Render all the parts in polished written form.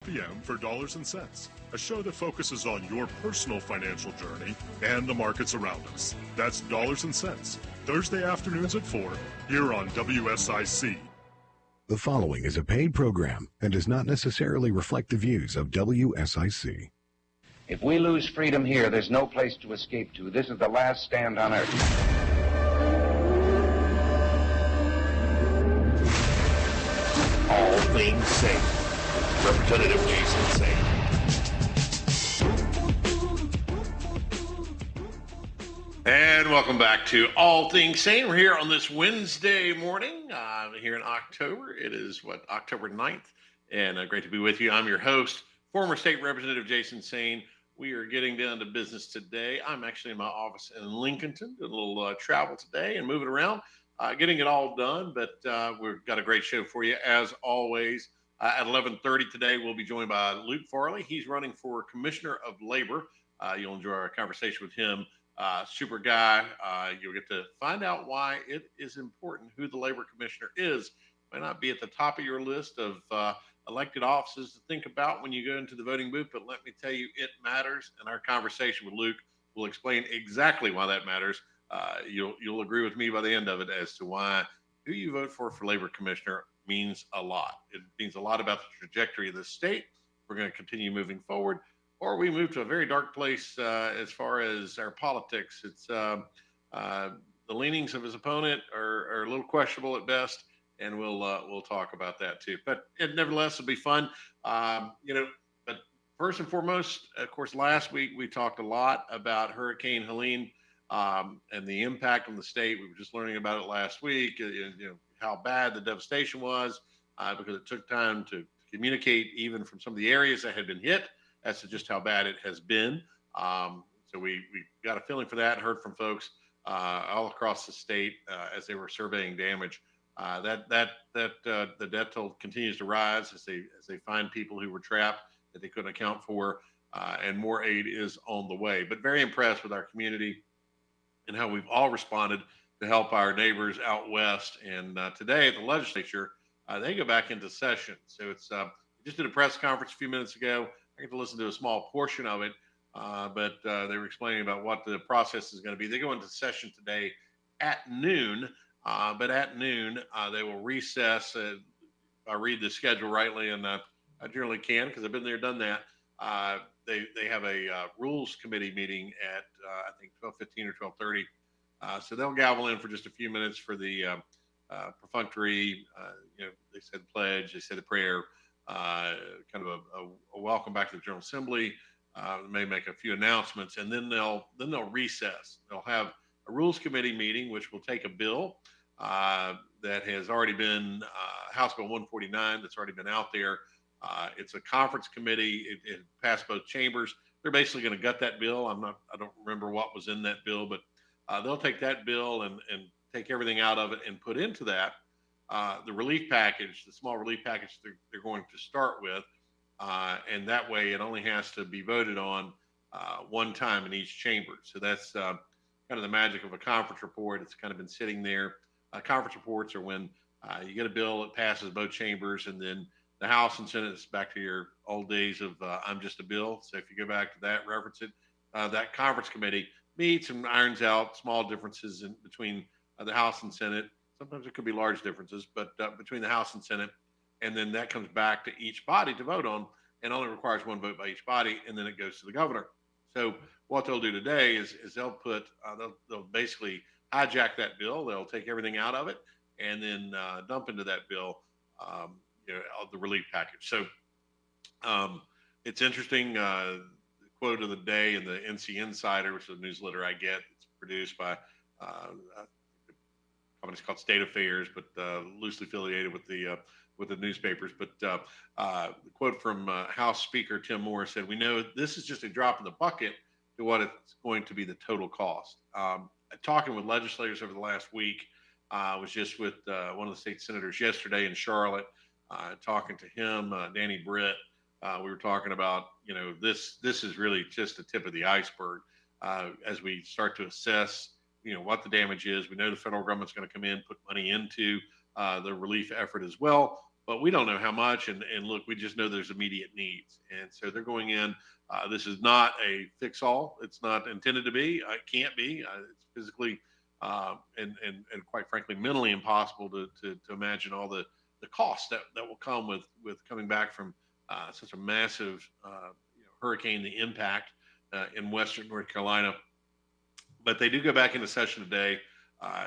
p.m. for Dollars and Cents, a show that focuses on your personal financial journey and the markets around us. That's Dollars and Cents, Thursday afternoons at 4, here on WSIC. The following is a paid program and does not necessarily reflect the views of WSIC. If we lose freedom here, there's no place to escape to. This is the last stand on earth. All Things Saine. Representative Saine. And welcome back to All Things Saine. We're here on this Wednesday morning here in October. It is, October 9th, and great to be with you. I'm your host, former State Representative Saine. We are getting down to business today. I'm actually in my office in Lincolnton, doing a little travel today and moving around, getting it all done. But we've got a great show for you, as always. At 11:30 today, we'll be joined by Luke Farley. He's running for Commissioner of Labor. You'll enjoy our conversation with him. Super guy. You'll get to find out why it is important who the Labor Commissioner is. Might not be at the top of your list of elected offices to think about when you go into the voting booth, but let me tell you, it matters. And our conversation with Luke will explain exactly why that matters. You'll agree with me by the end of it as to why who you vote for Labor Commissioner means a lot. It means a lot about the trajectory of the state. We're going to continue moving forward, or we move to a very dark place as far as our politics. It's the leanings of his opponent are a little questionable at best. And we'll talk about that too. But nevertheless, it'll be fun. But first and foremost, of course, last week we talked a lot about Hurricane Helene and the impact on the state. We were just learning about it last week. How bad the devastation was because it took time to communicate, even from some of the areas that had been hit, as to just how bad it has been. So we got a feeling for that and heard from folks all across the state as they were surveying damage. The death toll continues to rise as they find people who were trapped that they couldn't account for, and more aid is on the way. But very impressed with our community and how we've all responded to help our neighbors out west. And today at the legislature, they go back into session. So it's just did a press conference a few minutes ago. I get to listen to a small portion of it, but they were explaining about what the process is going to be. They go into session today at noon. But at noon, they will recess. If I read the schedule rightly, and I generally can because I've been there, done that. They have a rules committee meeting at I think 12:15 or 12:30. So they'll gavel in for just a few minutes for the perfunctory. They said pledge, they said the prayer, kind of a welcome back to the General Assembly. They may make a few announcements, and then they'll recess. They'll have a rules committee meeting, which will take a bill that has already been House Bill 149 that's already been out there. It's a conference committee. It passed both chambers. They're basically going to gut that bill. I don't remember what was in that bill, but they'll take that bill and take everything out of it and put into that the relief package, the small relief package they're going to start with. And that way it only has to be voted on one time in each chamber. So that's kind of the magic of a conference report. It's kind of been sitting there. Conference reports are when you get a bill, it passes both chambers, and then the House and Senate is back to your old days of I'm just a bill. So if you go back to that, reference it, that conference committee meets and irons out small differences in between the House and Senate. Sometimes it could be large differences, but between the House and Senate, and then that comes back to each body to vote on, and only requires one vote by each body, and then it goes to the governor. So what they'll do today is they'll put they'll basically hijack that bill. They'll take everything out of it and then dump into that bill the relief package. So it's interesting. The quote of the day in the NC Insider, which is a newsletter I get. It's produced by a company called State Affairs, but loosely affiliated with the newspapers. But the quote from House Speaker Tim Moore said, "We know this is just a drop in the bucket to what it's going to be the total cost." Talking with legislators over the last week, I was just with one of the state senators yesterday in Charlotte, talking to him, Danny Britt. We were talking about, this is really just the tip of the iceberg as we start to assess, what the damage is. We know the federal government's going to come in, put money into the relief effort as well. but we don't know how much. And look, we just know there's immediate needs. And so they're going in. This is not a fix-all. It's not intended to be. It can't be. It's physically and quite frankly, mentally impossible to imagine all the costs that will come with coming back from such a massive hurricane, the impact in Western North Carolina. But they do go back into session today.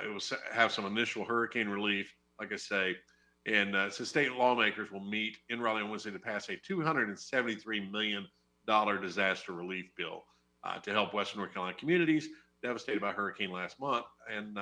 It will have some initial hurricane relief, like I say. And so state lawmakers will meet in Raleigh on Wednesday to pass a $273 million disaster relief bill to help Western North Carolina communities devastated by hurricane last month. And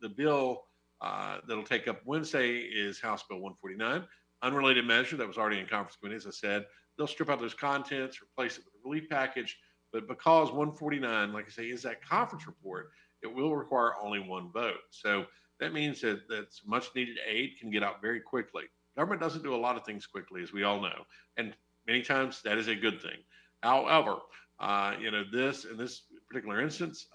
the bill that'll take up Wednesday is House Bill 149, unrelated measure that was already in conference committee. As I said, they'll strip out those contents, replace it with a relief package. But because 149, like I say, is that conference report, it will require only one vote. So that means that much needed aid can get out very quickly. Government doesn't do a lot of things quickly, as we all know, and many times that is a good thing. However, this in this particular instance,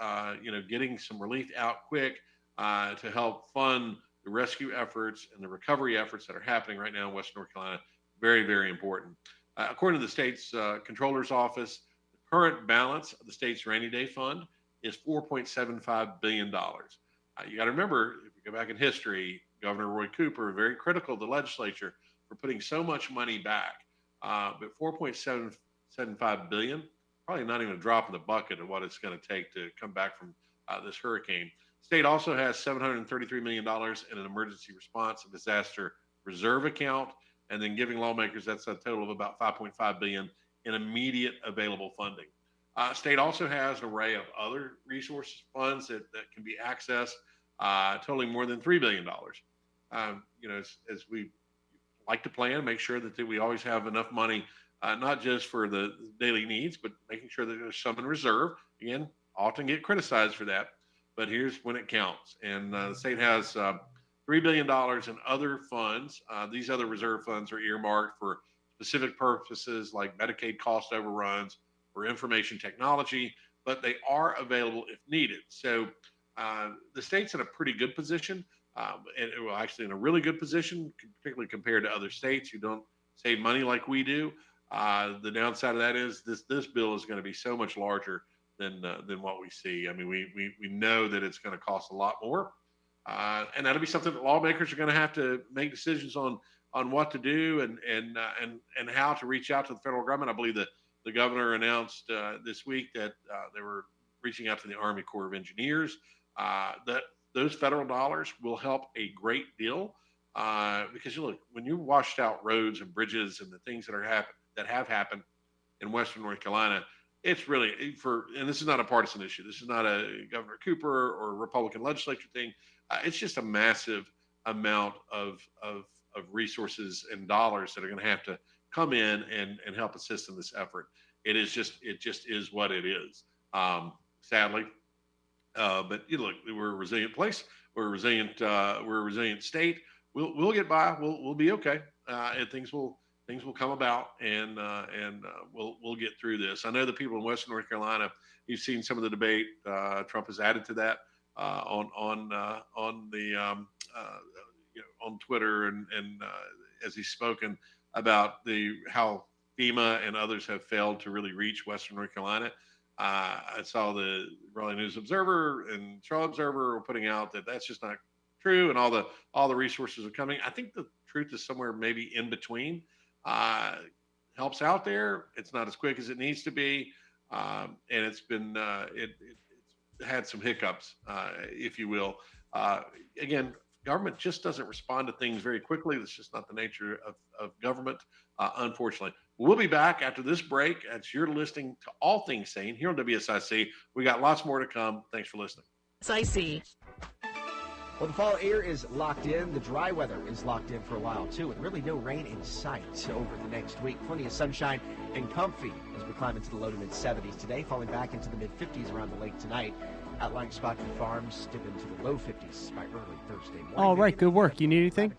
getting some relief out quick to help fund the rescue efforts and the recovery efforts that are happening right now in Western North Carolina, very, very important. According to the state's controller's office, the current balance of the state's rainy day fund is $4.75 billion. You got to remember, if you go back in history, Governor Roy Cooper very critical of the legislature for putting so much money back. But $4.75 billion, probably not even a drop in the bucket of what it's going to take to come back from this hurricane. State also has $733 million in an emergency response and disaster reserve account, and then giving lawmakers, that's a total of about $5.5 billion in immediate available funding. State also has an array of other resources, funds that can be accessed, totaling more than $3 billion. As we like to plan, make sure that we always have enough money, not just for the daily needs, but making sure that there's some in reserve. Again, often get criticized for that, but here's when it counts. And the state has $3 billion in other funds. These other reserve funds are earmarked for specific purposes like Medicaid cost overruns or information technology, but they are available if needed. So the state's in a pretty good position, actually in a really good position, particularly compared to other states who don't save money like we do. The downside of that is this bill is going to be so much larger than what we see. I mean, we know that it's going to cost a lot more, and that'll be something that lawmakers are going to have to make decisions on what to do and how to reach out to the federal government. I believe that the governor announced this week that they were reaching out to the Army Corps of Engineers, that those federal dollars will help a great deal because look, when you washed out roads and bridges and the things that have happened in Western North Carolina, it's really and this is not a partisan issue. This is not a Governor Cooper or a Republican legislature thing. It's just a massive amount of resources and dollars that are going to have to come in and help assist in this effort. It just is what it is. Sadly, but look, we're a resilient place. We're a resilient state. We'll get by. We'll be okay. And things will come about, and we'll get through this. I know the people in Western North Carolina. You've seen some of the debate. Trump has added to that on Twitter and as he's spoken about how FEMA and others have failed to really reach Western North Carolina. I saw the Raleigh News Observer and Charlotte Observer were putting out that that's just not true, and all the resources are coming. I think the truth is somewhere maybe in between. Helps out there. It's not as quick as it needs to be, and it's been it's had some hiccups, if you will. Again, government just doesn't respond to things very quickly. That's just not the nature of government, unfortunately. We'll be back after this break as you're listening to All Things Saine here on WSIC. We got lots more to come. Thanks for listening. WSIC. Well, the fall air is locked in. The dry weather is locked in for a while, too, and really no rain in sight over the next week. Plenty of sunshine and comfy as we climb into the low to mid-70s today, falling back into the mid-50s around the lake tonight. Outlying spots and farms dip into the low 50s by early Thursday morning. All right, good work. You need anything?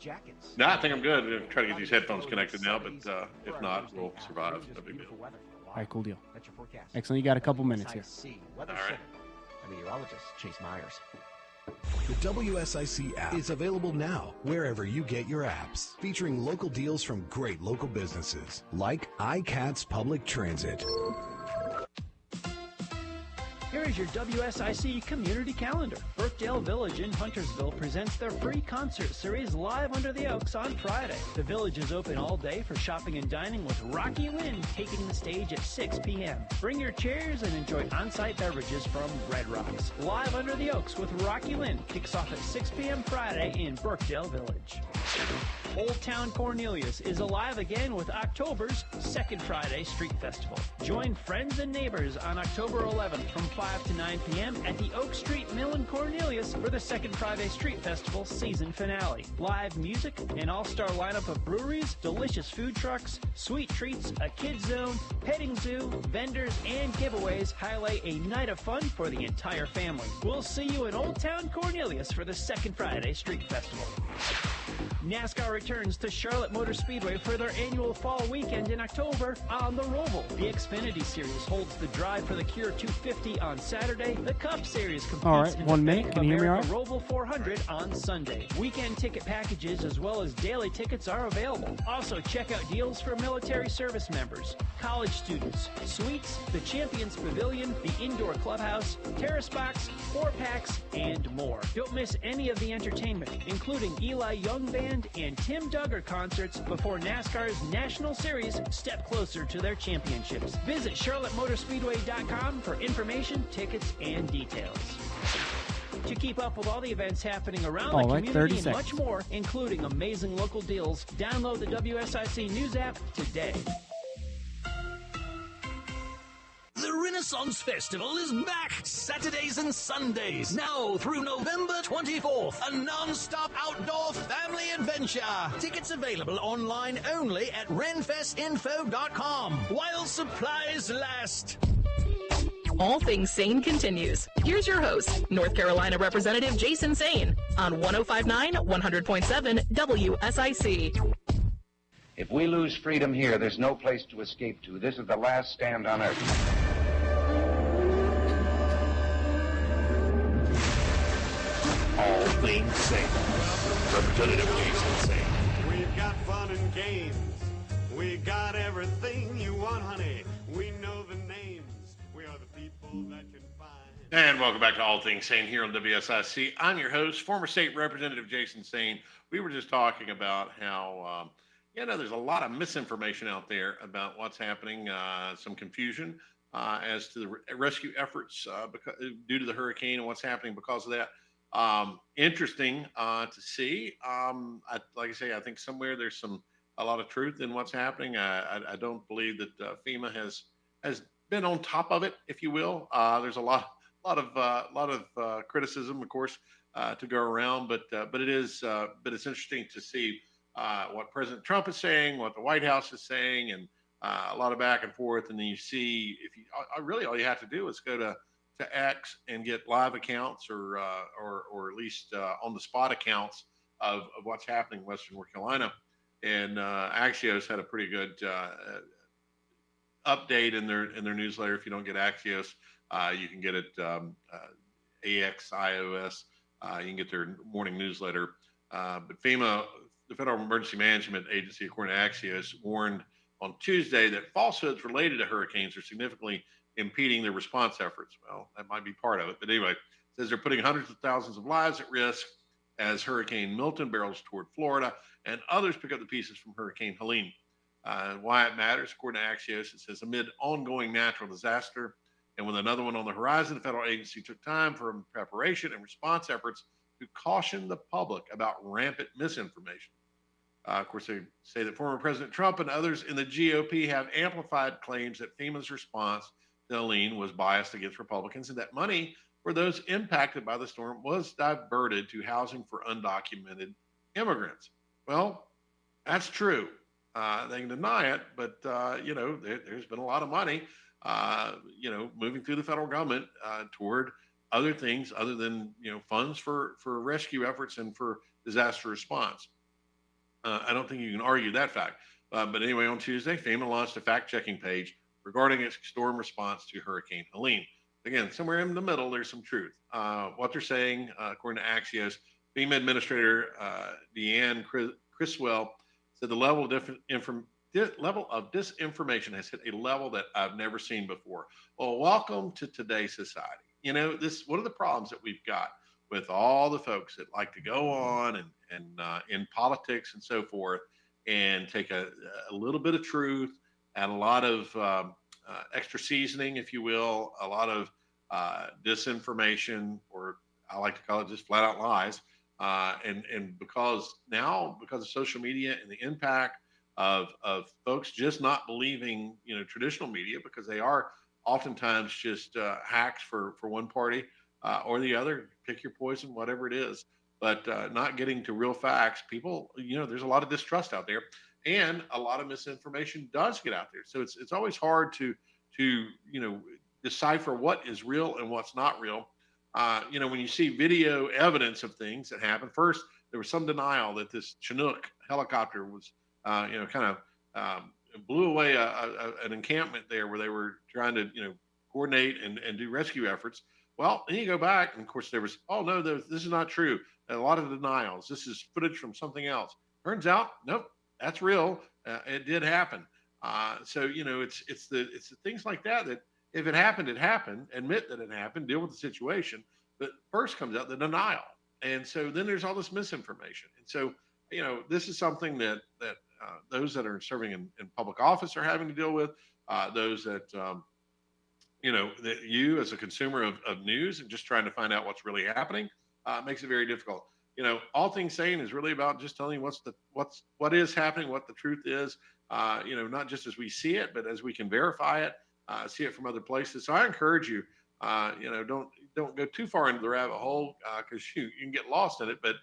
No, I think I'm good. I'm going to try to get these headphones connected now, but if not, we'll survive. No big deal. All right, cool deal. Excellent. You got a couple minutes here. All right. Meteorologist Chase Myers. The WSIC app is available now wherever you get your apps, featuring local deals from great local businesses like iCats Public Transit. Here is your WSIC community calendar. Brookdale Village in Huntersville presents their free concert series Live Under the Oaks on Friday. The Village is open all day for shopping and dining with Rocky Wind taking the stage at 6 p.m. Bring your chairs and enjoy on-site beverages from Red Rocks. Live Under the Oaks with Rocky Wind kicks off at 6 p.m. Friday in Brookdale Village. Old Town Cornelius is alive again with October's Second Friday Street Festival. Join friends and neighbors on October 11th from 5 to 9 p.m. at the Oak Street Mill in Cornelius for the Second Friday Street Festival season finale. Live music, an all-star lineup of breweries, delicious food trucks, sweet treats, a kids zone, petting zoo, vendors, and giveaways highlight a night of fun for the entire family. We'll see you in Old Town Cornelius for the Second Friday Street Festival. NASCAR returns to Charlotte Motor Speedway for their annual fall weekend in October on the Roval. The Xfinity Series holds the drive for the Cure 250 on Saturday. The Cup Series competes in the Bank of America Roval 400 on Sunday. Weekend ticket packages as well as daily tickets are available. Also, check out deals for military service members, college students, suites, the Champions Pavilion, the Indoor Clubhouse, Terrace Box, 4-packs, and more. Don't miss any of the entertainment, including Eli Young Band and Tim Duggar concerts before NASCAR's National Series step closer to their championships. Visit CharlotteMotorspeedway.com for information, tickets, and details. To keep up with all the events happening around the community and much more, including amazing local deals, download the WSIC News app today. The Renaissance Festival is back Saturdays and Sundays, now through November 24th. A non-stop outdoor family adventure. Tickets available online only at renfestinfo.com while supplies last. All Things Saine continues. Here's your host, North Carolina Representative Jason Saine on 105.9, 100.7 WSIC. If we lose freedom here, there's no place to escape to. This is the last stand on earth. All Things Saine. Representative Jason Saine. We've got fun and games. We got everything you want, honey. We know the names. We are the people that can find. And welcome back to All Things Saine here on WSIC. I'm your host, former State Representative Jason Saine. We were just talking about how, there's a lot of misinformation out there about what's happening, some confusion as to the rescue efforts due to the hurricane and what's happening because of that. Interesting to see. Like I say, I think somewhere there's a lot of truth in what's happening. I don't believe that FEMA has been on top of it, if you will. There's a lot of criticism, of course, to go around, but it's interesting to see what President Trump is saying, what the White House is saying, and a lot of back and forth. And then you see, really all you have to do is go to X and get live accounts or at least on the spot accounts of what's happening in Western North Carolina. And Axios had a pretty good update in their newsletter. If you don't get Axios, you can get it AXIOS. You can get their morning newsletter. But FEMA, the Federal Emergency Management Agency, according to Axios, warned on Tuesday that falsehoods related to hurricanes are significantly impeding their response efforts. Well, that might be part of it. But anyway, it says they're putting hundreds of thousands of lives at risk as Hurricane Milton barrels toward Florida and others pick up the pieces from Hurricane Helene. Why it matters, according to Axios, it says amid ongoing natural disaster and with another one on the horizon, the federal agency took time for preparation and response efforts to caution the public about rampant misinformation. Of course, they say that former President Trump and others in the GOP have amplified claims that FEMA's response to Helene was biased against Republicans and that money for those impacted by the storm was diverted to housing for undocumented immigrants. Well, that's true. They can deny it, but, there's been a lot of money, moving through the federal government toward other things other than, funds for rescue efforts and for disaster response. I don't think you can argue that fact. But anyway, on Tuesday, FEMA launched a fact-checking page regarding its storm response to Hurricane Helene. again, somewhere in the middle, there's some truth. What they're saying, according to Axios, FEMA Administrator Deanne Criswell said the level of disinformation has hit a level that I've never seen before. Well, welcome to today's society. You know, this one of the problems that we've got with all the folks that like to go on and in politics and so forth, and take a little bit of truth and a lot of extra seasoning, if you will, a lot of disinformation, or I like to call it just flat out lies. And because of social media and the impact of folks just not believing, traditional media, because they are oftentimes just hacks for one party or the other, pick your poison, whatever it is, but not getting to real facts. People, there's a lot of distrust out there, and a lot of misinformation does get out there. So it's always hard to decipher what is real and what's not real. When you see video evidence of things that happen, first there was some denial that this Chinook helicopter was, blew away an encampment there where they were trying to, coordinate and do rescue efforts. Well, then you go back, and of course there was, oh no, this is not true. A lot of denials. This is footage from something else. Turns out, nope, that's real. It did happen. So it's the things like that if it happened, it happened. Admit that it happened. Deal with the situation. But first comes out the denial, and so then there's all this misinformation. And so this is something that those that are serving in public office are having to deal with. Those that that you as a consumer of news and just trying to find out what's really happening makes it very difficult. All Things Saine is really about just telling you what is happening, what the truth is. Not just as we see it, but as we can verify it, see it from other places. So I encourage you, don't go too far into the rabbit hole because you can get lost in it. But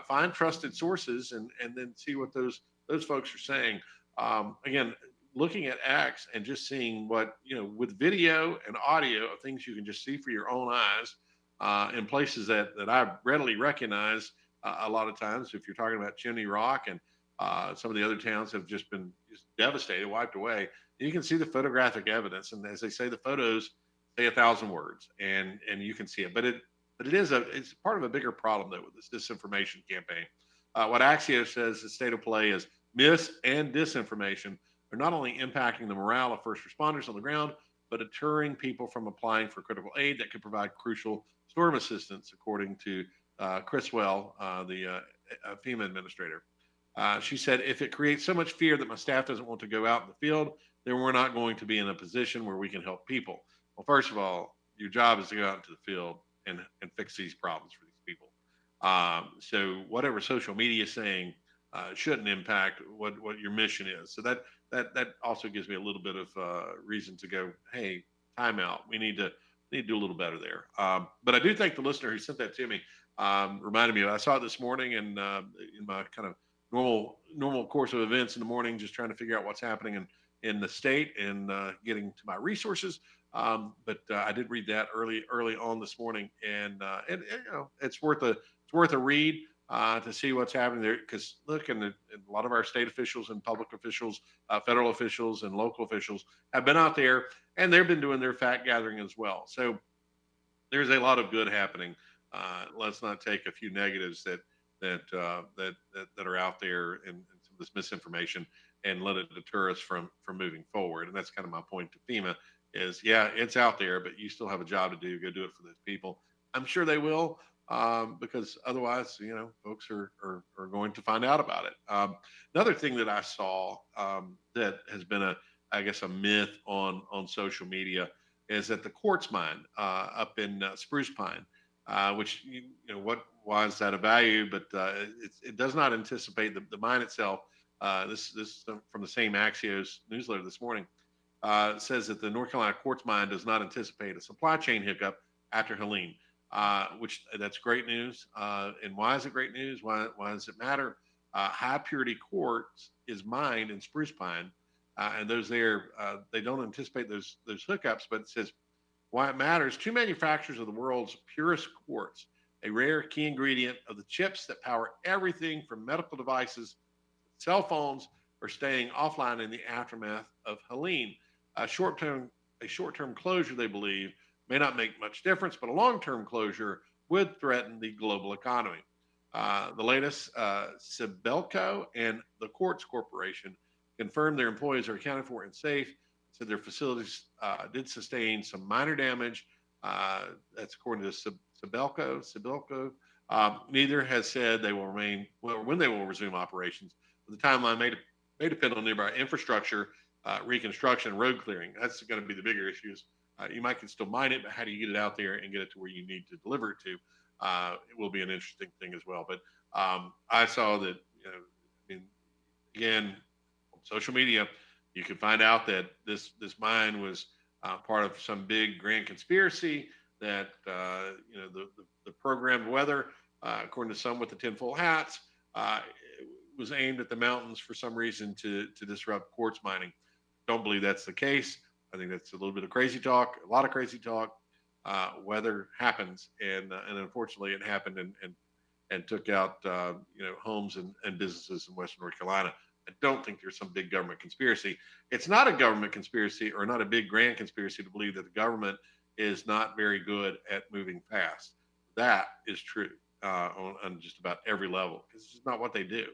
find trusted sources and then see what those folks are saying. Again, looking at X and just seeing what, with video and audio of things you can just see for your own eyes in places that I readily recognize a lot of times. If you're talking about Chimney Rock and some of the other towns have just been devastated, wiped away, you can see the photographic evidence. And as they say, the photos say 1,000 words, and you can see it. But it's part of a bigger problem, though, with this disinformation campaign. What Axios says the state of play is mis and disinformation are not only impacting the morale of first responders on the ground, but deterring people from applying for critical aid that could provide crucial storm assistance, according to Criswell, the FEMA administrator. She said, if it creates so much fear that my staff doesn't want to go out in the field, then we're not going to be in a position where we can help people. Well, first of all, your job is to go out into the field and fix these problems for these people. So whatever social media is saying shouldn't impact what your mission is. So that also gives me a little bit of reason to go, hey, time out. We need to do a little better there. But I do thank the listener who sent that to me. Reminded me, I saw it this morning and in my kind of normal course of events in the morning, just trying to figure out what's happening in the state and getting to my resources. But I did read that early on this morning, and it's worth a read to see what's happening there. Because look, and a lot of our state officials and public officials, federal officials and local officials have been out there, and they've been doing their fact gathering as well. So there's a lot of good happening. Let's not take a few negatives that are out there and some of this misinformation and let it deter us from moving forward. And that's kind of my point to FEMA is, yeah, it's out there, but you still have a job to do. Go do it for those people. I'm sure they will, because otherwise, folks are going to find out about it. Another thing that I saw that has been a myth on social media is that the quartz mine up in Spruce Pine, which why is that a value? But it does not anticipate the mine itself. This from the same Axios newsletter this morning says that the North Carolina quartz mine does not anticipate a supply chain hiccup after Helene, which that's great news. And why is it great news? Why does it matter? High purity quartz is mined in Spruce Pine, and those there they don't anticipate those hookups. But it says why it matters. Two manufacturers of the world's purest quartz, a rare key ingredient of the chips that power everything from medical devices, cell phones, are staying offline in the aftermath of Helene. A short-term closure, they believe, may not make much difference, but a long-term closure would threaten the global economy. The latest, Sibelco and the Quartz Corporation confirmed their employees are accounted for and safe. Said their facilities did sustain some minor damage. That's according to Sibelco. Neither has said they will remain, well, when they will resume operations. But the timeline may depend on nearby infrastructure, reconstruction, road clearing. That's going to be the bigger issues. You might can still mine it, but how do you get it out there and get it to where you need to deliver it to? It will be an interesting thing as well. But I saw that, again, on social media, you can find out that this mine was part of some big grand conspiracy that, the programmed weather, according to some with the tinfoil hats, was aimed at the mountains for some reason to disrupt quartz mining. Don't believe that's the case. I think that's a little bit of crazy talk, a lot of crazy talk. Weather happens, and unfortunately it happened and took out homes and businesses in Western North Carolina. I don't think there's some big government conspiracy. It's not a government conspiracy or not a big grand conspiracy to believe that the government is not very good at moving fast. That is true on just about every level, because it's just not what they do.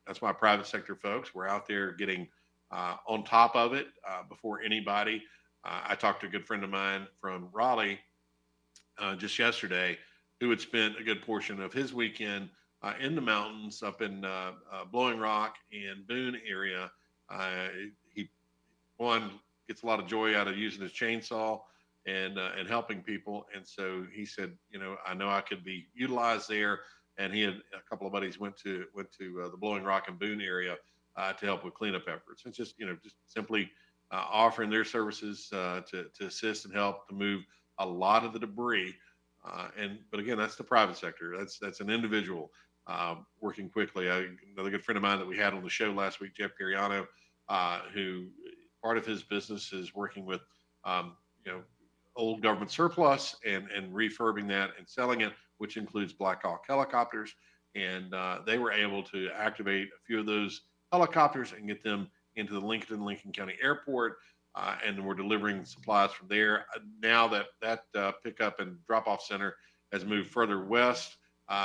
That's why private sector folks were out there getting on top of it before anybody. I talked to a good friend of mine from Raleigh just yesterday who had spent a good portion of his weekend in the mountains up in Blowing Rock and Boone area. He gets a lot of joy out of using his chainsaw and helping people. And so he said, I know I could be utilized there. And he and a couple of buddies went to the Blowing Rock and Boone area to help with cleanup efforts. It's just simply offering their services to assist and help to move a lot of the debris. But again, that's the private sector. That's an individual working quickly. Another good friend of mine that we had on the show last week, Jeff Cariano, who part of his business is working with old government surplus and refurbing that and selling it, which includes Black Hawk helicopters. And they were able to activate a few of those helicopters and get them into the Lincoln County Airport, and we're delivering supplies from there. Now that pickup and drop-off center has moved further west,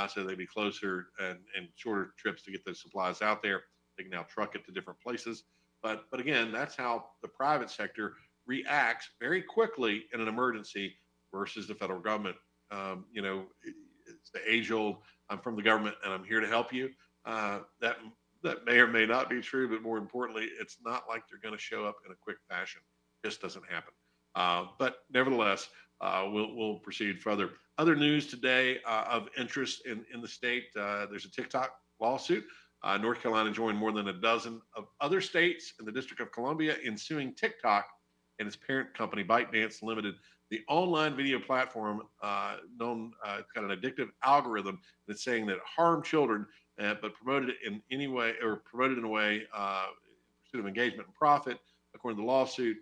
so they'd be closer and shorter trips to get those supplies out there. They can now truck it to different places. But again, that's how the private sector reacts very quickly in an emergency versus the federal government. It's the age-old, I'm from the government and I'm here to help you. That may or may not be true, but more importantly, it's not like they're going to show up in a quick fashion. It just doesn't happen. But nevertheless, we'll proceed further. Other news today of interest in the state, there's a TikTok lawsuit. North Carolina joined more than a dozen of other states in the District of Columbia in suing TikTok and its parent company, ByteDance Limited. The online video platform known, it's got an addictive algorithm that's saying that it harmed children, but promoted it in any way, or promoted in a way in pursuit of engagement and profit. According to the lawsuit,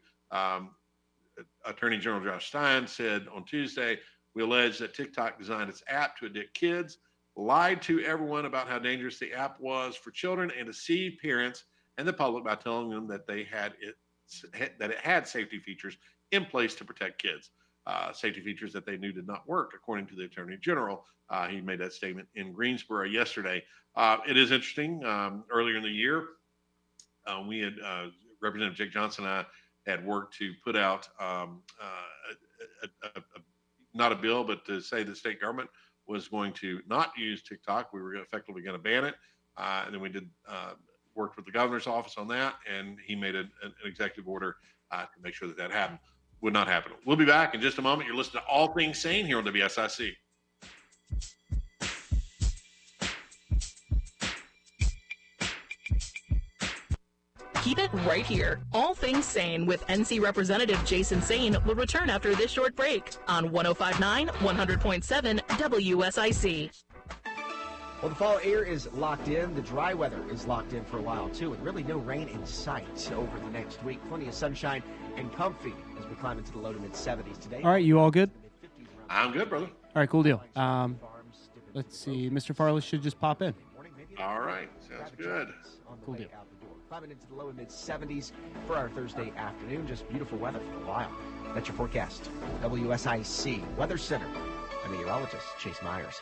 Attorney General Josh Stein said on Tuesday, we allege that TikTok designed its app to addict kids, lied to everyone about how dangerous the app was for children, and deceived parents and the public by telling them that it had safety features in place to protect kids. Safety features that they knew did not work, according to the Attorney General. He made that statement in Greensboro yesterday. It is interesting. Earlier in the year, we had Representative Jake Johnson and I had worked to put out not a bill, but to say the state government was going to not use TikTok. We were effectively going to ban it. And then we did worked with the governor's office on that, and he made an executive order to make sure that happened. Would not happen. We'll be back in just a moment. You're listening to All Things Saine here on WSIC. Keep it right here. All Things Saine with NC Representative Jason Saine will return after this short break on 105.9, 100.7 WSIC. Well, the fall air is locked in. The dry weather is locked in for a while, too, with really no rain in sight over the next week. Plenty of sunshine and comfy as we climb into the low to mid-70s today. All right, you all good? I'm good, brother. All right, cool deal. Let's see. Mr. Farley should just pop in. All right, sounds good. Cool deal. Climbing into the low and mid 70s for our Thursday afternoon. Just beautiful weather for a while. That's your forecast. WSIC Weather Center. I'm meteorologist Chase Myers.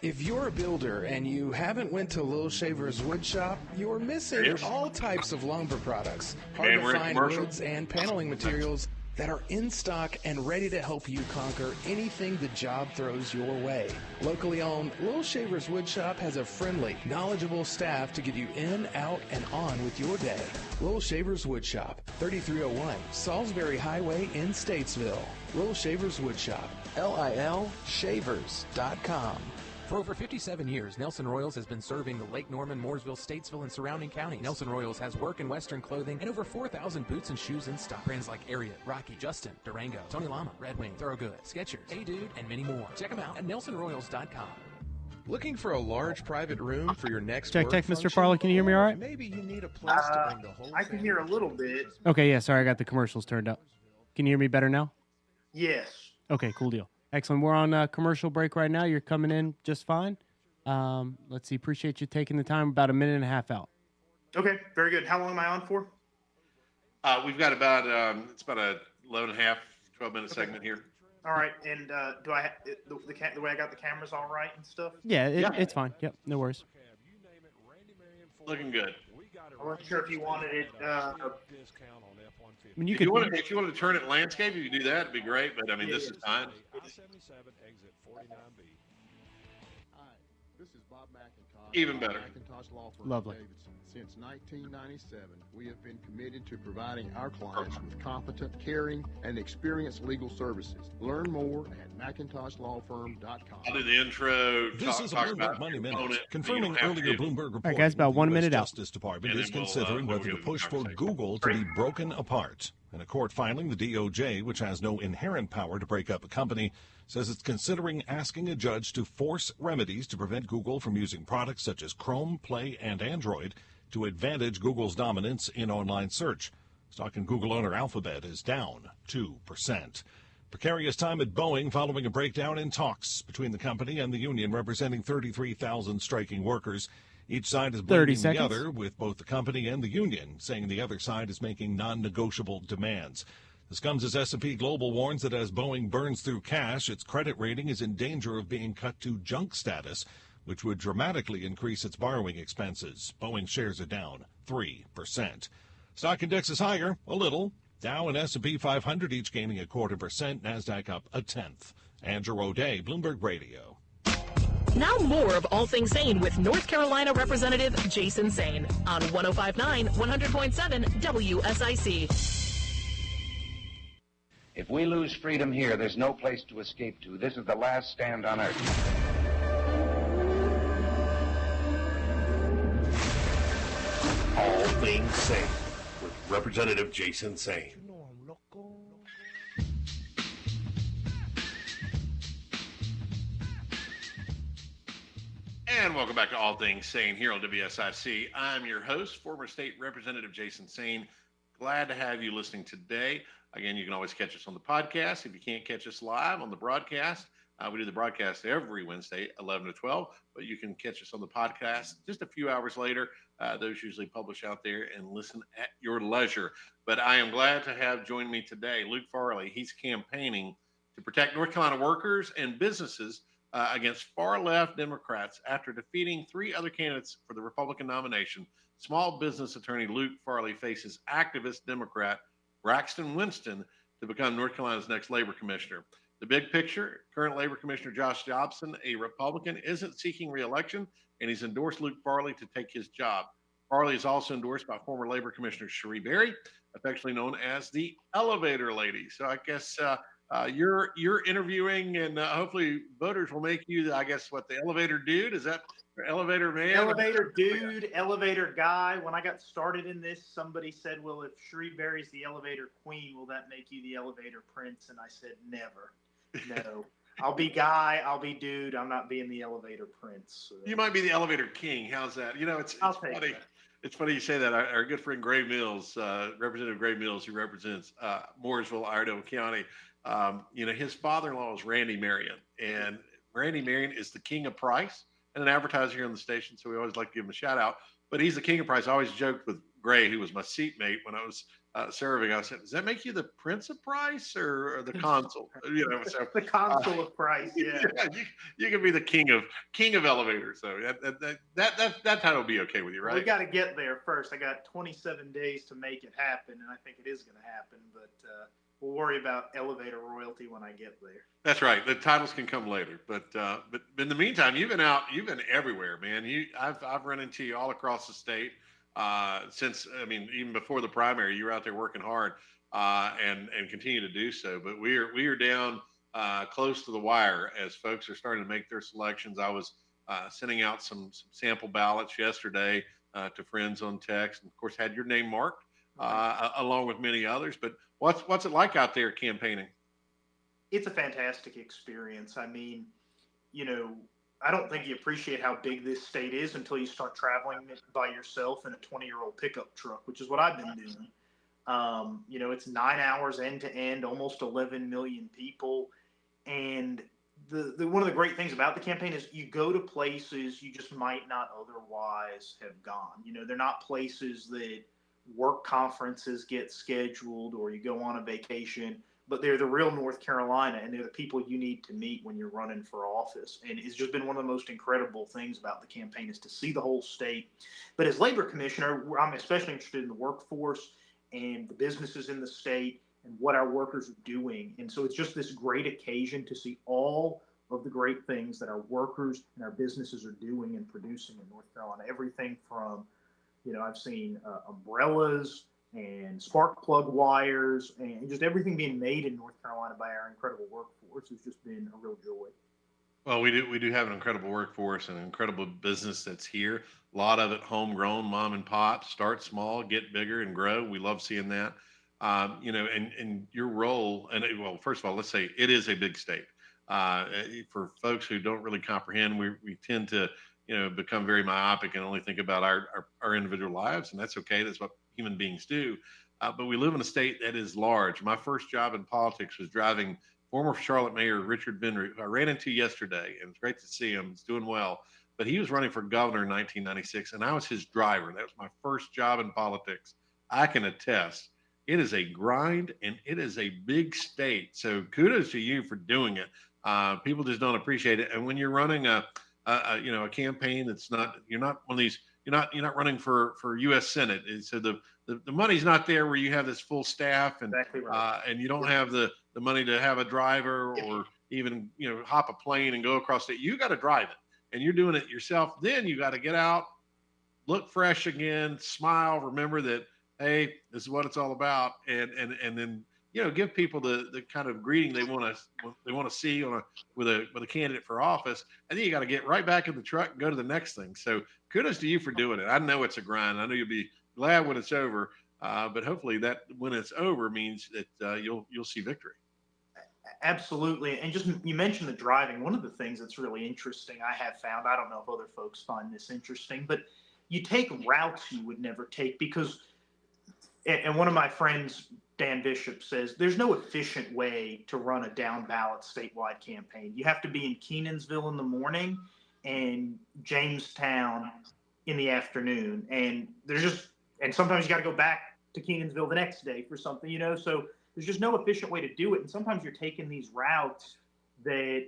If you're a builder and you haven't went to Little Shaver's Wood Shop, you're missing all types of lumber products, hard to find woods and paneling materials that are in stock and ready to help you conquer anything the job throws your way. Locally owned, Little Shaver's Wood Shop has a friendly, knowledgeable staff to get you in, out, and on with your day. Little Shaver's Wood Shop, 3301 Salisbury Highway in Statesville. Little Shaver's Wood Shop, LILshavers.com. For over 57 years, Nelson Royals has been serving the Lake Norman, Mooresville, Statesville, and surrounding counties. Nelson Royals has work in Western clothing and over 4,000 boots and shoes in stock. Brands like Ariat, Rocky, Justin, Durango, Tony Lama, Red Wing, Thorogood, Skechers, Hey Dude, and many more. Check them out at nelsonroyals.com. Looking for a large private room for your next Check, work Mr. function? Farley, can you hear me all right? Maybe you need a place to bring the whole I can hear a little bit. Okay, yeah, sorry, I got the commercials turned up. Can you hear me better now? Yes. Okay, cool deal. Excellent. We're on commercial break right now. You're coming in just fine. Let's see. Appreciate you taking the time. About a minute and a half out. Okay, very good. How long am I on for? We've got about it's about a 12-minute segment here. All right, and do I the way I got the cameras all right and stuff? Yeah, it's fine. Yep, no worries. Looking good. I wasn't sure if you wanted it. I mean, If you want to turn it landscape, you can do that. It'd be great. But I mean, this is fine. Even better. Lovely. Since 1997, we have been committed to providing our clients with competent, caring, and experienced legal services. Learn more at McIntoshLawFirm.com. I'll do the intro. This is a Bloomberg Money Minute, confirming You don't have earlier to. Bloomberg report right, guys, about 1 minute out. Justice Department And is then we'll, considering then whether we'll to get push into for the Google to be broken apart. In a court filing, the DOJ, which has no inherent power to break up a company, says it's considering asking a judge to force remedies to prevent Google from using products such as Chrome, Play, and Android to advantage Google's dominance in online search. Stock in Google owner Alphabet is down 2%. Precarious time at Boeing following a breakdown in talks between the company and the union representing 33,000 striking workers. Each side is blaming the other, with both the company and the union saying the other side is making non-negotiable demands. This comes as S&P Global warns that as Boeing burns through cash, its credit rating is in danger of being cut to junk status, which would dramatically increase its borrowing expenses. Boeing shares are down 3%. Stock index is higher, a little. Dow and S&P 500 each gaining 0.25%, NASDAQ up 1/10. Andrew O'Day, Bloomberg Radio. Now more of All Things Saine with North Carolina Representative Jason Saine on 105.9, 100.7 WSIC. If we lose freedom here, there's no place to escape to. This is the last stand on earth. All Things Saine with Representative Jason Saine. And welcome back to All Things Saine here on WSIC. I'm your host, former State Representative Jason Saine. Glad to have you listening today. Again, you can always catch us on the podcast. If you can't catch us live on the broadcast, we do the broadcast every Wednesday, 11 to 12, but you can catch us on the podcast just a few hours later. Those usually publish out there and listen at your leisure. But I am glad to have joined me today Luke Farley. He's campaigning to protect North Carolina workers and businesses against far-left Democrats after defeating three other candidates for the Republican nomination. Small business attorney Luke Farley faces activist Democrat Braxton Winston to become North Carolina's next labor commissioner. The big picture, current labor commissioner Josh Jobson, a Republican, isn't seeking re-election, and he's endorsed Luke Farley to take his job. Farley is also endorsed by former labor commissioner Cherie Berry, affectionately known as the Elevator Lady. So I guess you're interviewing, and hopefully voters will make you, I guess, what, the elevator dude? Is that elevator man? Elevator dude, elevator guy. When I got started in this, somebody said, well, if Cherie Berry's the elevator queen, will that make you the elevator prince? And I said, never. No. I'll be guy, I'll be dude, I'm not being the elevator prince. So you might be the elevator king. How's that? You know, it's funny. That. It's funny you say that. Our good friend Gray Mills, Representative Gray Mills, who represents Mooresville, Iredell County, his father-in-law is Randy Marion, and Randy Marion is the king of price and an advertiser here on the station, so we always like to give him a shout out. But he's the king of price. I always joked with Gray, who was my seatmate when I was serving, I said, "Does that make you the Prince of Price or the Consul?" You know, so the Consul of Price. Yeah, you can be the king of elevators. So that title will be okay with you, right? We got to get there first. I got 27 days to make it happen, and I think it is going to happen. But we'll worry about elevator royalty when I get there. That's right. The titles can come later, but in the meantime, you've been everywhere, man. I've run into you all across the state since, I mean, even before the primary, you were out there working hard and continue to do so. But we are down close to the wire as folks are starting to make their selections. I was sending out some sample ballots yesterday to friends on text, and of course had your name marked along with many others. But what's it like out there campaigning? It's a fantastic experience. I mean, you know, I don't think you appreciate how big this state is until you start traveling by yourself in a 20-year-old pickup truck, which is what I've been doing. You know, it's 9 hours end to end, almost 11 million people. And one of the great things about the campaign is you go to places you just might not otherwise have gone. You know, they're not places that work conferences get scheduled or you go on a vacation, but they're the real North Carolina, and they're the people you need to meet when you're running for office. And it's just been one of the most incredible things about the campaign is to see the whole state. But as labor commissioner, I'm especially interested in the workforce and the businesses in the state and what our workers are doing. And so it's just this great occasion to see all of the great things that our workers and our businesses are doing and producing in North Carolina. Everything from, you know, I've seen umbrellas and spark plug wires and just everything being made in North Carolina by our incredible workforce has just been a real joy. Well, we do have an incredible workforce and an incredible business that's here. A lot of it homegrown, mom and pop. Start small, get bigger, and grow. We love seeing that. You know, and your role, and well, first of all, let's say it is a big state. For folks who don't really comprehend, we tend to, you know, become very myopic and only think about our individual lives, and that's okay. That's what human beings do. But we live in a state that is large. My first job in politics was driving former Charlotte Mayor Richard Benry, who I ran into yesterday, and it's great to see him. He's doing well. But he was running for governor in 1996, and I was his driver. That was my first job in politics. I can attest, it is a grind, and it is a big state. So kudos to you for doing it. People just don't appreciate it. And when you're running a campaign that's not, you're not one of these, you're not running for U.S. Senate. So the money's not there where you have this full staff and exactly right. And you don't have the money to have a driver or even, you know, hop a plane and go across it. You got to drive it, and you're doing it yourself. Then you got to get out, look fresh again, smile, remember that, hey, this is what it's all about, and then, you know, give people the kind of greeting they want to see with a candidate for office, and then you got to get right back in the truck and go to the next thing. So kudos to you for doing it. I know it's a grind. I know you'll be glad when it's over, but hopefully that when it's over means that you'll see victory. Absolutely. And just, you mentioned the driving. One of the things that's really interesting I have found, I don't know if other folks find this interesting, but you take routes you would never take because, and one of my friends, Dan Bishop, says there's no efficient way to run a down ballot statewide campaign. You have to be in Kenansville in the morning and Jamestown in the afternoon. And and sometimes you got to go back to Kenansville the next day for something, you know, so there's just no efficient way to do it. And sometimes you're taking these routes that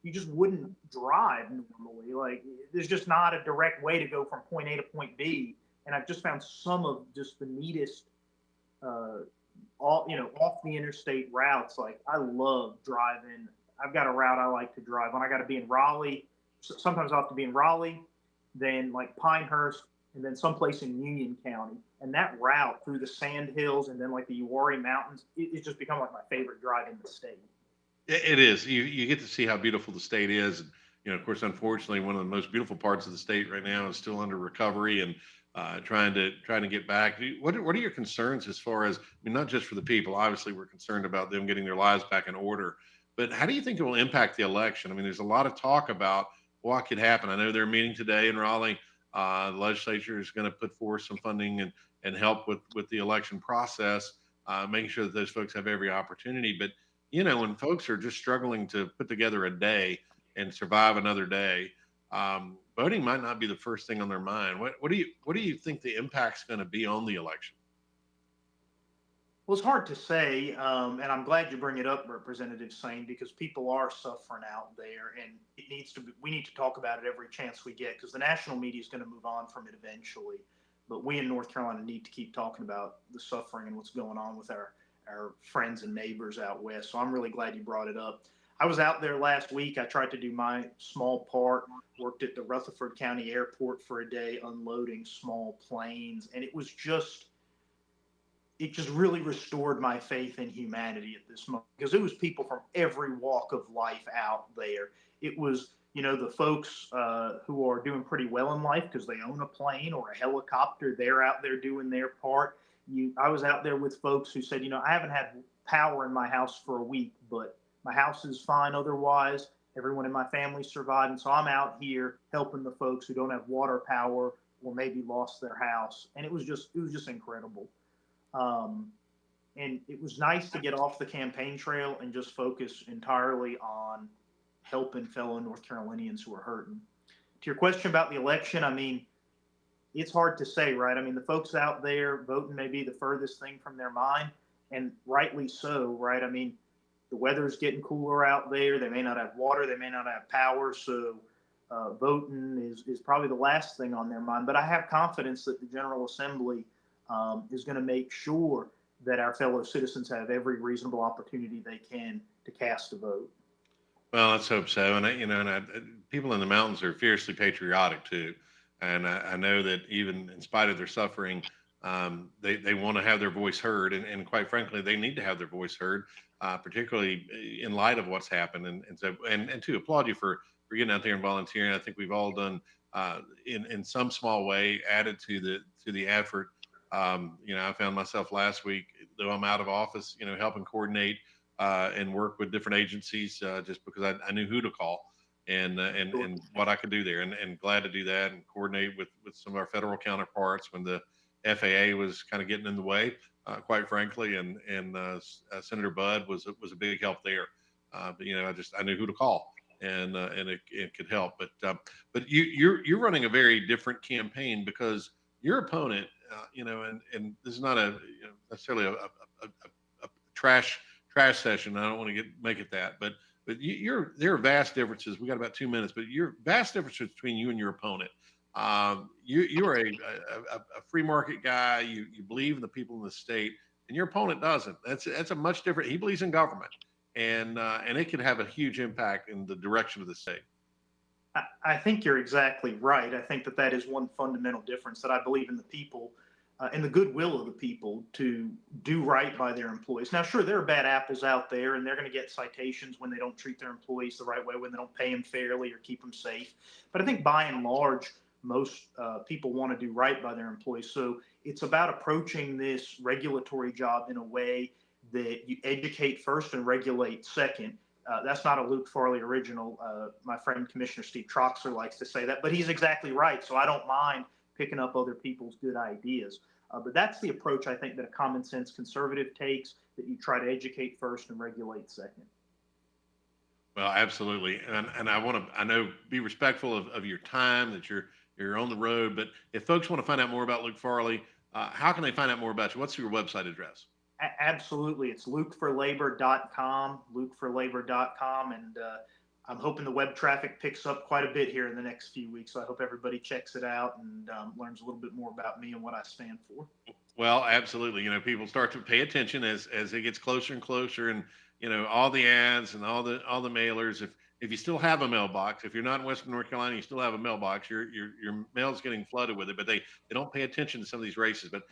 you just wouldn't drive normally. Like, there's just not a direct way to go from point A to point B. And I've just found some of just the neatest, off the interstate routes. Like, I love driving. I've got a route I like to drive when I got to be in Raleigh. Sometimes I have to be in Raleigh, then like Pinehurst, and then someplace in Union County. And that route through the Sand Hills and then like the Uwharrie Mountains, it's just become like my favorite drive in the state. It is. You get to see how beautiful the state is. You know, of course, unfortunately, one of the most beautiful parts of the state right now is still under recovery and trying to get back. What are your concerns as far as, I mean, not just for the people, obviously we're concerned about them getting their lives back in order, but how do you think it will impact the election? I mean, there's a lot of talk about what could happen. I know they're meeting today in Raleigh. The legislature is going to put forth some funding and help with the election process, making sure that those folks have every opportunity. But, you know, when folks are just struggling to put together a day and survive another day, voting might not be the first thing on their mind. What do you think the impact's going to be on the election? Well, it's hard to say, and I'm glad you bring it up, Representative Saine, because people are suffering out there, and we need to talk about it every chance we get, because the national media is going to move on from it eventually. But we in North Carolina need to keep talking about the suffering and what's going on with our friends and neighbors out west. So I'm really glad you brought it up. I was out there last week. I tried to do my small part, worked at the Rutherford County Airport for a day unloading small planes, and it just really restored my faith in humanity at this moment, because it was people from every walk of life out there. It was, the folks who are doing pretty well in life because they own a plane or a helicopter. They're out there doing their part. I was out there with folks who said, I haven't had power in my house for a week, but my house is fine otherwise. Everyone in my family survived. And so I'm out here helping the folks who don't have water power or maybe lost their house. And it was just incredible. And it was nice to get off the campaign trail and just focus entirely on helping fellow North Carolinians who are hurting. To your question about the election, it's hard to say, right? The folks out there voting may be the furthest thing from their mind, and rightly so, right? The weather's getting cooler out there. They may not have water. They may not have power. So voting is probably the last thing on their mind. But I have confidence that the General Assembly is going to make sure that our fellow citizens have every reasonable opportunity they can to cast a vote. Well, let's hope so. And people in the mountains are fiercely patriotic too. And I know that even in spite of their suffering, they want to have their voice heard. And quite frankly, they need to have their voice heard, particularly in light of what's happened. And to applaud you for getting out there and volunteering. I think we've all done in some small way added to the effort. I found myself last week, though I'm out of office, helping coordinate and work with different agencies just because I knew who to call and what I could do there, and glad to do that and coordinate with some of our federal counterparts when the FAA was kind of getting in the way, quite frankly, and Senator Budd was a big help there. But I knew who to call, and it could help. But you're running a very different campaign because your opponent, and this is not necessarily a trash session. I don't want to make it that, but there are vast differences. We got about 2 minutes, but vast differences between you and your opponent. You're a free market guy. You believe in the people in the state, and your opponent doesn't. That's a much different. He believes in government, and it can have a huge impact in the direction of the state. I think you're exactly right. I think that is one fundamental difference, that I believe in the people and the goodwill of the people to do right by their employees. Now, sure, there are bad apples out there, and they're going to get citations when they don't treat their employees the right way, when they don't pay them fairly or keep them safe. But I think by and large, most people want to do right by their employees. So it's about approaching this regulatory job in a way that you educate first and regulate second. That's not a Luke Farley original. My friend Commissioner Steve Troxler likes to say that, but he's exactly right. So I don't mind picking up other people's good ideas. But that's the approach I think that a common sense conservative takes, that you try to educate first and regulate second. Well, absolutely. And I know, be respectful of your time, that you're on the road, but if folks want to find out more about Luke Farley, how can they find out more about you? What's your website address? Absolutely. It's lukeforlabor.com, lukeforlabor.com. And I'm hoping the web traffic picks up quite a bit here in the next few weeks. So I hope everybody checks it out and learns a little bit more about me and what I stand for. Well, absolutely. People start to pay attention as it gets closer and closer, and all the ads and all the mailers. If you still have a mailbox, if you're not in Western North Carolina, you still have a mailbox. Your mail's getting flooded with it, but they don't pay attention to some of these races. But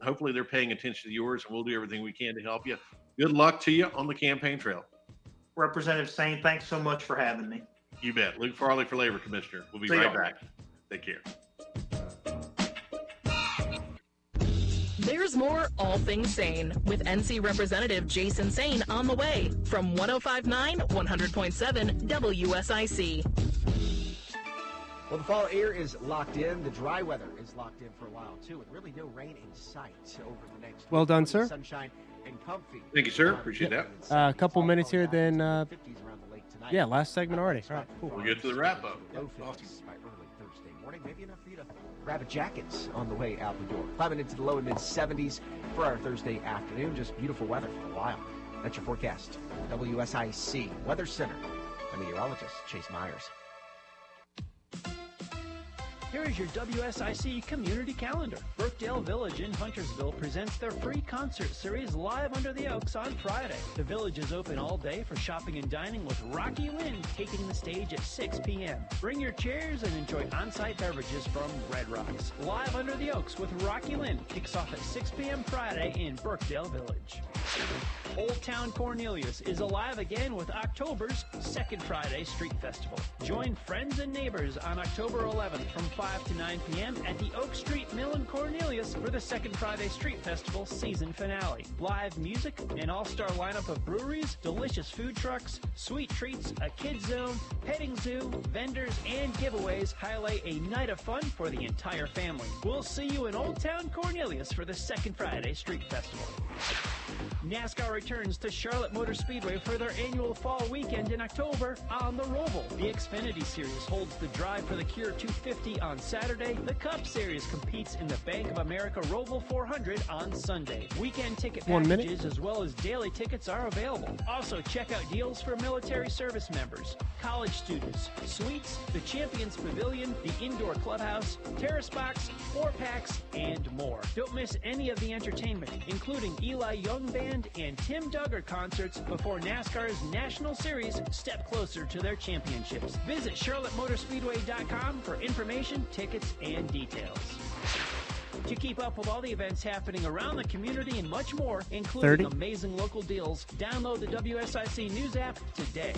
hopefully they're paying attention to yours, and we'll do everything we can to help you. Good luck to you on the campaign trail. Representative Saine, thanks so much for having me. You bet. Luke Farley for Labor Commissioner. We'll be right back. Take care. There's more All Things Saine with NC Representative Jason Saine on the way from 105.9, 100.7 WSIC. Well, the fall air is locked in. The dry weather is locked in for a while, too, with really no rain in sight over the next Well done, sir. Sunshine and comfy. Thank you, sir. Appreciate that. A couple minutes here, then. Yeah, last segment already. All right, cool. We'll get to the wrap-up. No Awesome. by early morning, maybe enough for you to grab a jacket on the way out the door. Climbing into the low and mid 70s for our Thursday afternoon. Just beautiful weather for a while. That's your forecast. WSIC Weather Center. I'm meteorologist Chase Myers. Here is your WSIC community calendar. Brookdale Village in Huntersville presents their free concert series Live Under the Oaks on Friday. The Village is open all day for shopping and dining with Rocky Lynn taking the stage at 6 p.m. Bring your chairs and enjoy on-site beverages from Red Rocks. Live Under the Oaks with Rocky Lynn kicks off at 6 p.m. Friday in Brookdale Village. Old Town Cornelius is alive again with October's Second Friday Street Festival. Join friends and neighbors on October 11th from 5 to 9 p.m. at the Oak Street Mill in Cornelius for the Second Friday Street Festival season finale. Live music, an all-star lineup of breweries, delicious food trucks, sweet treats, a kids zone, petting zoo, vendors, and giveaways highlight a night of fun for the entire family. We'll see you in Old Town Cornelius for the Second Friday Street Festival. NASCAR returns to Charlotte Motor Speedway for their annual fall weekend in October on the Roval. The Xfinity Series holds the Drive for the Cure 250 on Saturday. The Cup Series competes in the Bank of America Roval 400 on Sunday. Weekend ticket packages as well as daily tickets are available. Also, check out deals for military service members, college students, suites, the Champions Pavilion, the Indoor Clubhouse, Terrace Box, 4-packs, and more. Don't miss any of the entertainment, including Eli Young Band and Tim Duggar concerts before NASCAR's National Series step closer to their championships. Visit CharlotteMotorspeedway.com for information, tickets, and details. To keep up with all the events happening around the community and much more, including amazing local deals, download the WSIC News app today.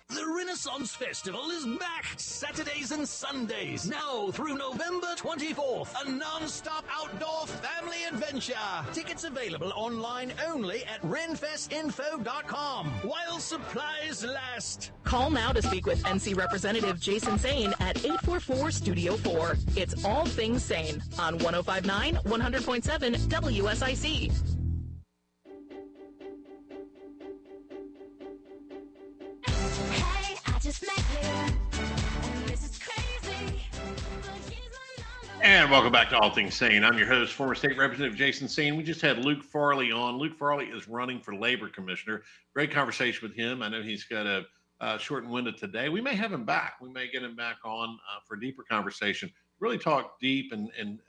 The Renaissance Festival is back Saturdays and Sundays, now through November 24th. A non-stop outdoor family adventure. Tickets available online only at renfestinfo.com while supplies last. Call now to speak with NC Representative Jason Saine at 844-STUDIO-4. It's All Things Saine on 105.9, 100.7 WSIC. And welcome back to All Things Saine. I'm your host, former State Representative Jason Saine. We just had Luke Farley on. Luke Farley is running for Labor Commissioner. Great conversation with him. I know he's got a shortened window today. We may have him back. We may get him back on for a deeper conversation. Really talk deep and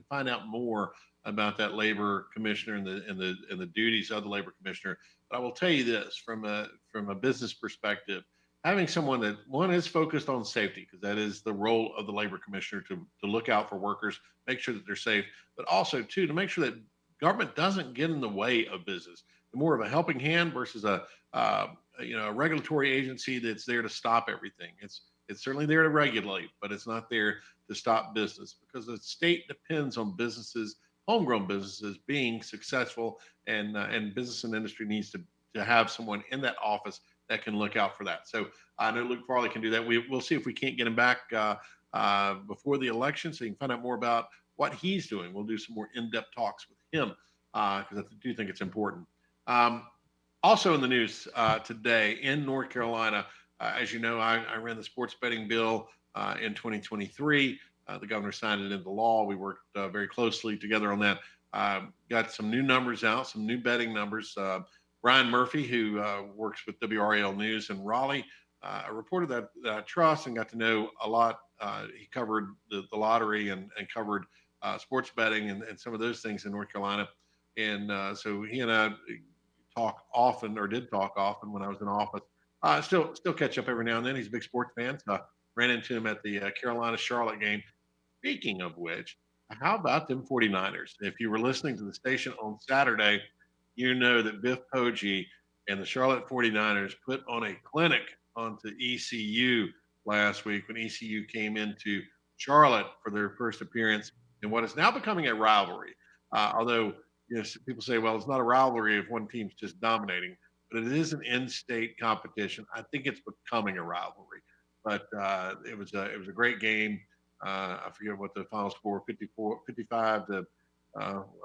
find out more about that Labor Commissioner and the duties of the Labor Commissioner. But I will tell you this from a business perspective. Having someone that, one, is focused on safety, because that is the role of the Labor Commissioner to look out for workers, make sure that they're safe, but also, too, to make sure that government doesn't get in the way of business. More of a helping hand versus a regulatory agency that's there to stop everything. It's certainly there to regulate, but it's not there to stop business, because the state depends on businesses, homegrown businesses, being successful, and business and industry needs to have someone in that office that can look out for that. So I know Luke Farley can do that. We'll see if we can't get him back before the election so you can find out more about what he's doing. We'll do some more in-depth talks with him because I do think it's important. Also in the news today in North Carolina, as you know, I ran the sports betting bill in 2023. The governor signed it into law. We worked very closely together on that. Got some new numbers out, some new betting numbers. Brian Murphy, who works with WRAL News in Raleigh, reported that I trust and got to know a lot. He covered the lottery and covered sports betting and some of those things in North Carolina. And so he and I talk often, or did talk often when I was in office. Still catch up every now and then. He's a big sports fan. So I ran into him at the Carolina-Charlotte game. Speaking of which, how about them 49ers? If you were listening to the station on Saturday, you know that Biff Poggi and the Charlotte 49ers put on a clinic onto ECU last week when ECU came into Charlotte for their first appearance in what is now becoming a rivalry. Although people say, well, it's not a rivalry if one team's just dominating, but it is an in-state competition. I think it's becoming a rivalry. But it was a great game. I forget what the final score, 55 to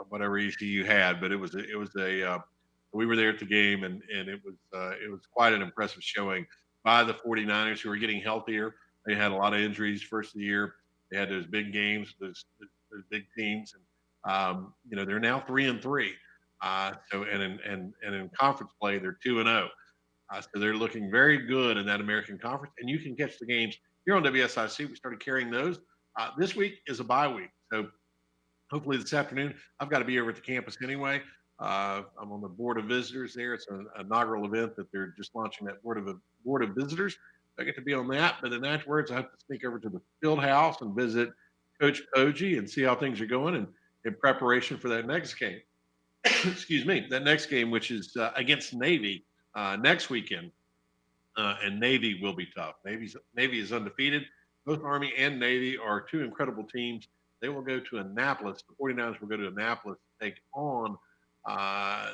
whatever ECU had, but it was we were there at the game, and it was quite an impressive showing by the 49ers, who are getting healthier. They had a lot of injuries first of the year. They had those big games, those big teams, and they're now 3-3. So in conference play, they're 2-0. So they're looking very good in that American Conference, and you can catch the games here on WSIC. We started carrying those. This week is a bye week, so hopefully this afternoon, I've got to be over at the campus anyway. I'm on the Board of Visitors there. It's an inaugural event that they're just launching, that Board of Visitors. I get to be on that, but then afterwards, I have to sneak over to the field house and visit Coach Poggi and see how things are going and in preparation for that next game. Excuse me, that next game, which is against Navy next weekend. And Navy will be tough. Navy is undefeated. Both Army and Navy are two incredible teams. They will go to Annapolis. The 49ers will go to Annapolis to take on that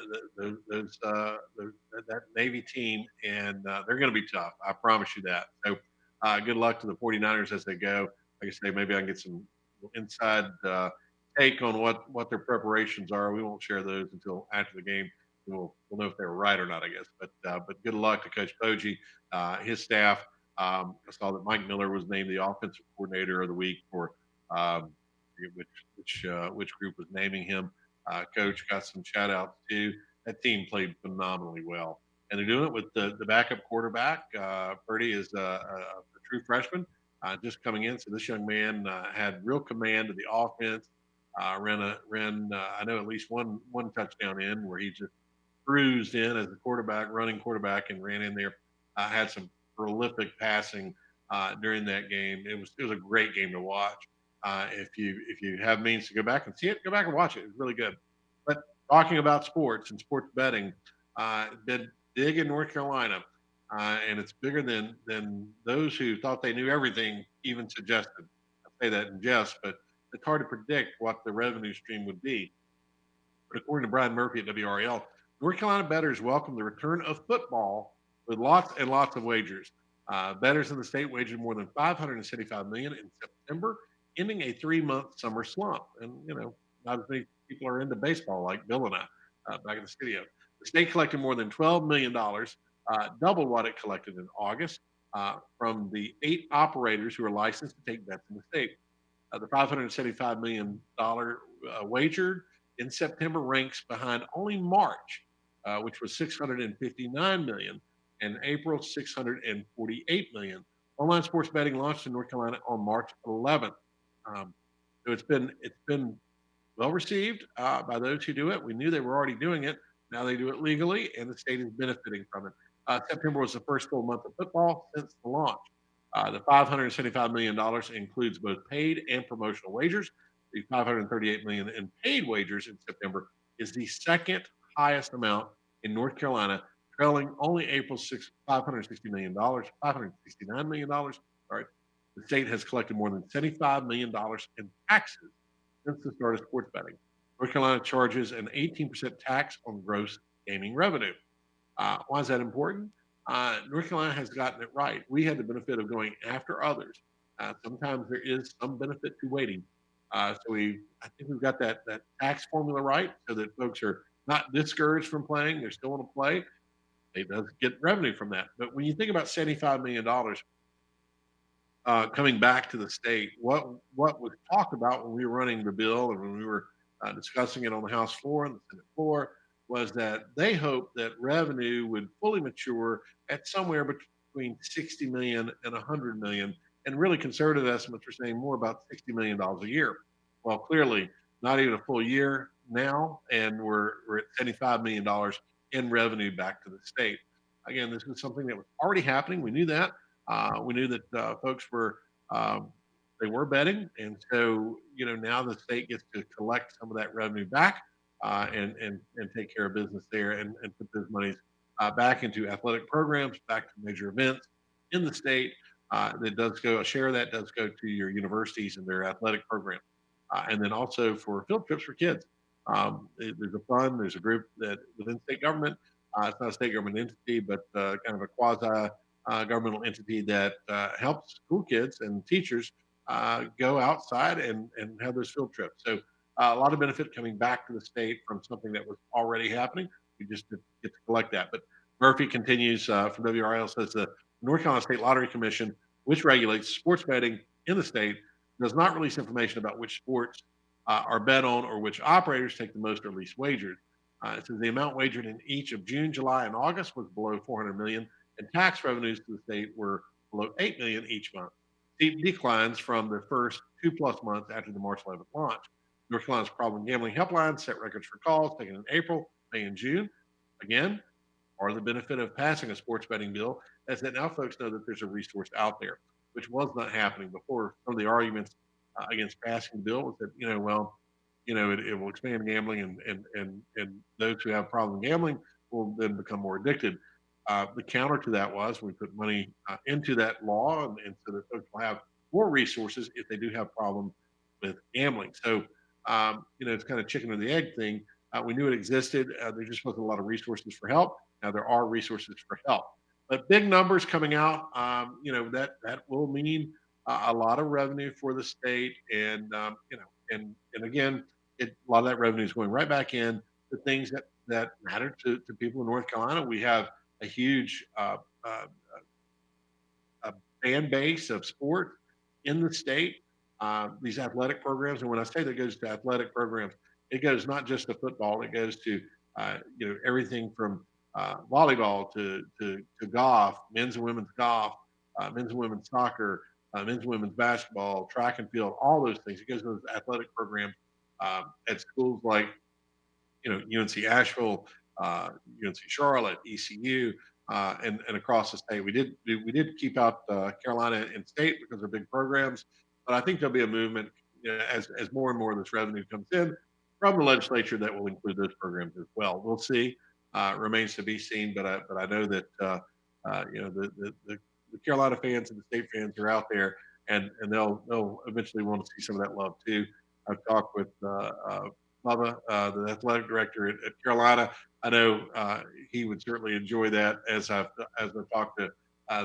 Navy team, and they're going to be tough. I promise you that. So good luck to the 49ers as they go. Like I say, maybe I can get some inside take on what their preparations are. We won't share those until after the game. We'll know if they were right or not, I guess. But good luck to Coach Poggi, his staff. I saw that Mike Miller was named the offensive coordinator of the week for which group was naming him. Coach got some shout outs too. That team played phenomenally well, and they're doing it with the backup quarterback. Purdy is a true freshman, just coming in. So this young man had real command of the offense. Ran I know at least one touchdown in where he just cruised in as a running quarterback, and ran in there. Had some prolific passing during that game. It was a great game to watch. If you have means to go back and see it, go back and watch it. It was really good. But talking about sports and sports betting, been big in North Carolina, and it's bigger than those who thought they knew everything even suggested. I say that in jest, but it's hard to predict what the revenue stream would be. But according to Brian Murphy at WRAL, North Carolina bettors welcome the return of football with lots and lots of wagers. Bettors in the state wagered more than $575 million in September, ending a 3-month summer slump. And, not as many people are into baseball like Bill and I back in the studio. The state collected more than $12 million, double what it collected in August, from the 8 operators who are licensed to take bets in the state. The $575 million wagered in September ranks behind only March, which was $659 million, and April $648 million. Online sports betting launched in North Carolina on March 11th. So it's been well received by those who do it. We knew they were already doing it. Now they do it legally, and the state is benefiting from it. September was the first full month of football since the launch. The $575 million includes both paid and promotional wagers. The $538 million in paid wagers in September is the second highest amount in North Carolina, trailing only April's $569 million. Sorry. The state has collected more than $75 million in taxes since the start of sports betting. North Carolina charges an 18% tax on gross gaming revenue. Why is that important? North Carolina has gotten it right. We had the benefit of going after others. Sometimes there is some benefit to waiting. I think we've got that tax formula right, so that folks are not discouraged from playing. They still want to play. They does get revenue from that. But when you think about $75 million coming back to the state, what was talked about when we were running the bill and when we were discussing it on the House floor and the Senate floor was that they hoped that revenue would fully mature at somewhere between $60 million and $100 million. And really conservative estimates are saying more about $60 million a year. Well, clearly not even a full year now, and we're at $75 million in revenue back to the state. Again, this was something that was already happening. We knew that. We knew that folks were betting, and so now the state gets to collect some of that revenue back and take care of business there and put those monies back into athletic programs, back to major events in the state. That does go, a share of that does go to your universities and their athletic program. And then also for field trips for kids. There's a fund, there's a group that within state government, it's not a state government entity, but kind of a quasi governmental entity that helps school kids and teachers go outside and have those field trips. So a lot of benefit coming back to the state from something that was already happening. We just get to collect that. But Murphy continues from WRL, says the North Carolina State Lottery Commission which regulates sports betting in the state, does not release information about which sports are bet on or which operators take the most or least wagers. It says the amount wagered in each of June, July, and August was below $400 million, and tax revenues to the state were below $8 million each month. Steep declines from the first 2+ months after the March 11th launch. North Carolina's problem gambling helpline set records for calls taken in April, May, and June. Again, part of the benefit of passing a sports betting bill is that now folks know that there's a resource out there, which was not happening before. Some of the arguments against passing the bill was that, it will expand gambling and those who have problem gambling will then become more addicted. The counter to that was we put money into that law and so that folks will have more resources if they do have problems with gambling. So, it's kind of chicken or the egg thing. We knew it existed. There just wasn't a lot of resources for help. Now there are resources for help, but big numbers coming out, that will mean a lot of revenue for the state. And, and again, a lot of that revenue is going right back in to things that matter to people in North Carolina. We have a huge fan base of sport in the state, these athletic programs. And when I say that goes to athletic programs, it goes not just to football, it goes to, everything from volleyball to golf, men's and women's golf, men's and women's soccer, men's and women's basketball, track and field, all those things. It goes to those athletic programs at schools like, UNC Asheville, UNC Charlotte, ECU, and across the state. We did keep out Carolina in state because they're big programs, but I think there'll be a movement as more and more of this revenue comes in from the legislature that will include those programs as well. We'll see. Remains to be seen, but I know that the Carolina fans and the state fans are out there, and they'll eventually want to see some of that love too. I've talked with Bubba, the athletic director at Carolina. I know he would certainly enjoy that, as I've talked to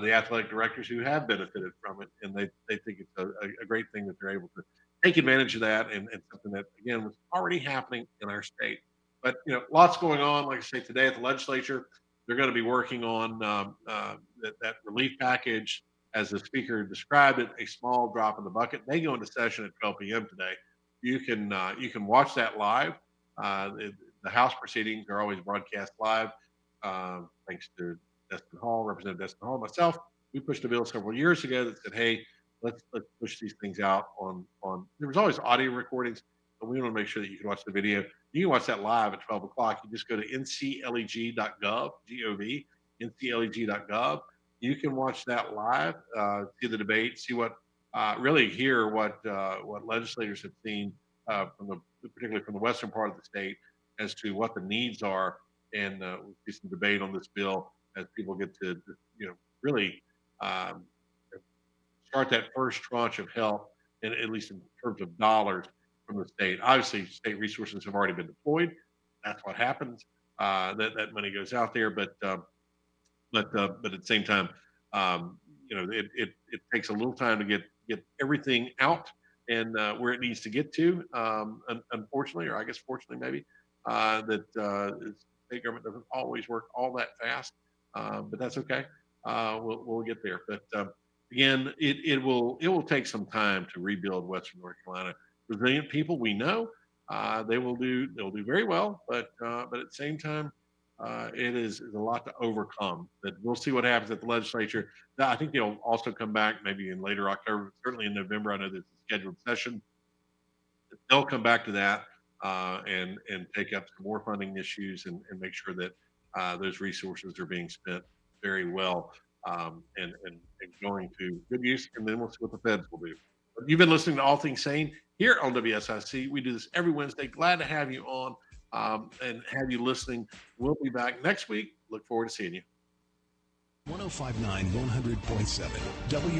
the athletic directors who have benefited from it, and they think it's a great thing that they're able to take advantage of that, and something that, again, was already happening in our state. But, lots going on. Like I say, today at the legislature, they're going to be working on that relief package, as the speaker described it, a small drop in the bucket. They go into session at 12 p.m. today. You can watch that live. The House proceedings are always broadcast live. Thanks to Destin Hall, Representative Destin Hall, myself. We pushed a bill several years ago that said, hey, let's push these things out on. There was always audio recordings, but we want to make sure that you can watch the video. You can watch that live at 12 o'clock. You just go to ncleg.gov, G-O-V, ncleg.gov. You can watch that live, see the debate, see what, really hear what legislators have seen, particularly from the western part of the state, as to what the needs are, and we'll see some debate on this bill as people get to, really start that first tranche of help, and at least in terms of dollars from the state. Obviously, state resources have already been deployed. That's what happens. That money goes out there, but at the same time, it takes a little time to get everything out and where it needs to get to. Unfortunately, or I guess fortunately, maybe that state government doesn't always work all that fast, but that's okay. We'll get there. But again, it will take some time to rebuild Western North Carolina. Resilient people, we know, they'll do very well, but at the same time, it is a lot to overcome. But we'll see what happens at the legislature. Now, I think they'll also come back maybe in later October, certainly in November. I know there's a scheduled session. They'll come back to that and take up some more funding issues and make sure that those resources are being spent very well and going to good use. And then we'll see what the feds will do. But you've been listening to All Things Saine here on WSIC. We do this every Wednesday. Glad to have you on and have you listening. We'll be back next week. Look forward to seeing you. 105.9, 100.7 W.